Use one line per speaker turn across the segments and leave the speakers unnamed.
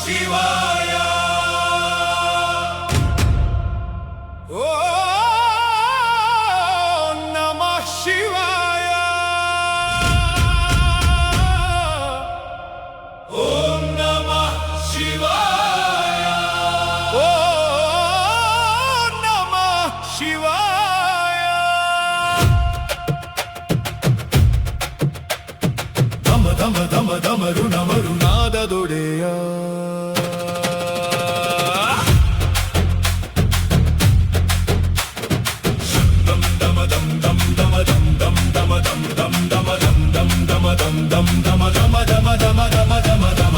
ಶಿವಾಯ ಓಂ ನಮಃ ಶಿವಾಯ ಓಂ ನಮಃ ಶಿವಾಯ ಓಂ ನಮಃ ಶಿವಾಯ ಧಮ ಧಮ ಧಮ ಧಮರು ನಮರು ನಾದದೊಡೆಯ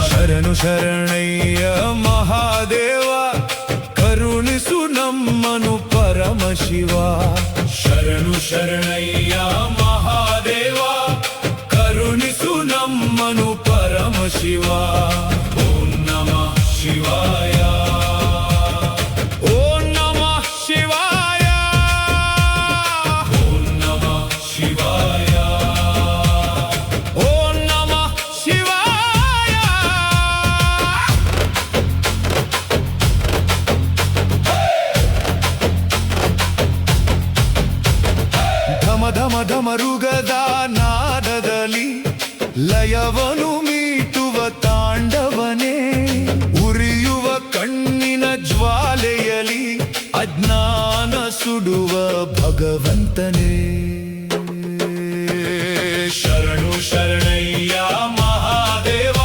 ಶರಣು ಶರಣಯ್ಯ ಮಹಾದೇವ ಕರುಣಿಸು ನಮ್ಮನು ಪರಮ ಶಿವ ಶರಣು ಶರಣಯ್ಯ ಮಹಾದೇವ ಕರುಣಿಸು ನಮ್ಮನು ಪರಮ ಶಿವ ಓಂ ನಮಃ ಶಿವಾಯ ಓಂ ನಮಃ ಶಿವಾಯ ಓಂ ನಮಃ ಶಿವಾಯ ಓಂ ನಮಃ ಶಿವಾಯ ಧಮ ಧಮ ಧಮರುಗದ ನಾದದಲ್ಲಿ ಲಯವನು ಮೀಟುವ ತಾಂಡವನೇ ಉರಿಯುವ ಕಣ್ಣಿನ ಜ್ವಾಲೆಯಲಿ ಅಜ್ಞಾನ ಸುಡುವ ಭಗವಂತನೇ ಶರಣು ಶರಣಯ್ಯ ಮಹಾದೇವ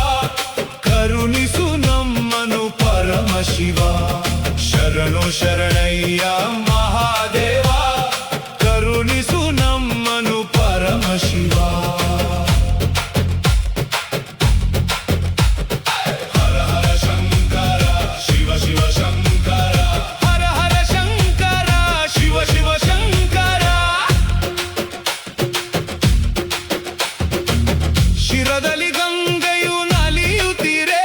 ಕರುಣಿಸು ನಮ್ಮನು ಪರಮ ಶಿವ ಶರಣು ಶರಣಯ್ಯ ಮಹಾದೇವ ಕರುಣಿಸು ನಮ್ಮನು ಪರಮ ಶಿವ ಶಿರದಲ್ಲಿ ಗಂಗೆಯು ನಲಿಯುತ್ತಿರೆ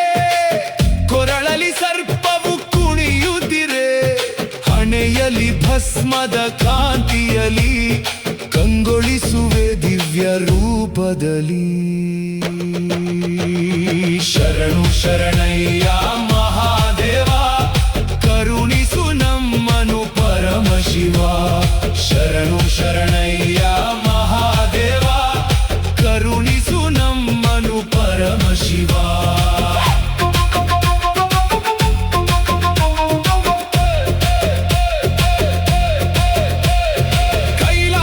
ಕೊರಳಲಿ ಸರ್ಪವು ಕುಣಿಯುತ್ತಿರೆ ಹಣೆಯಲ್ಲಿ ಭಸ್ಮದ ಕಾಂತಿಯಲಿ ಕಂಗೊಳಿಸುವೆ ದಿವ್ಯ ರೂಪದಲ್ಲಿ ಶರಣು ಶರಣಯ್ಯ ಮಹಾದೇವ ಕರುಣಿಸು ನಮ್ಮನು ಪರಮ ಶಿವ ಶರಣು ಶರಣಯ್ಯ ಮಹಾದೇವ ಕರುಣಿಸು ನಮ್ಮನು ಪರಮ ಶಿವ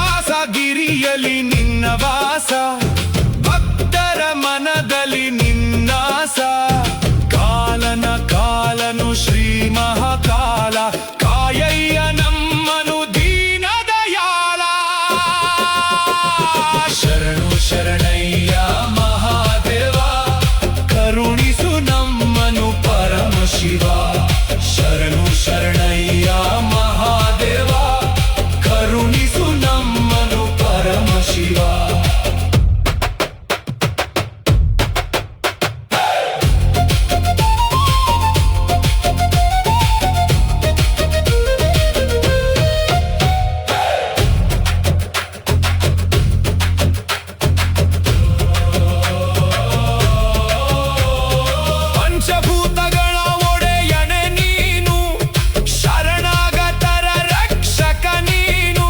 ಕೈಲಾಸಗಿರಿಯಲಿ ನಿನ್ನ ವಾಸ ಭಕ್ತರ ಮನದಲ್ಲಿ ನಿನ್ನಾಸ ಕಾಲನ ಕಾಲನು ಶ್ರೀ ಮಹಾಕಾಲ ಕಾಯಯ್ಯ ನಮ್ಮನು ದೀನ ದಯಾಳ ಶರಣು ಶರಣಯ್ಯ ಮಹಾದೇವ ಕರುಣಿಸು ನಮ್ಮನು ಪರಮ ಶಿವ ಶರಣು ಶರಣಯ್ಯ ಮಹಾದೇವ ಕರುಣಿಸು ನಮ್ಮನು ಪರಮ ಶಿವ ಪಂಚಭೂತಗಳ ಒಡೆಯನೆ ನೀನು ಶರಣಾಗತರ ರಕ್ಷಕ ನೀನು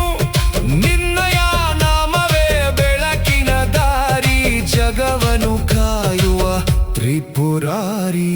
ನಿನ್ನಯ ನಾಮವೇ ಬೆಳಕಿನ ದಾರಿ ಜಗವನು ಕಾಯುವ ತ್ರಿಪುರಾರಿ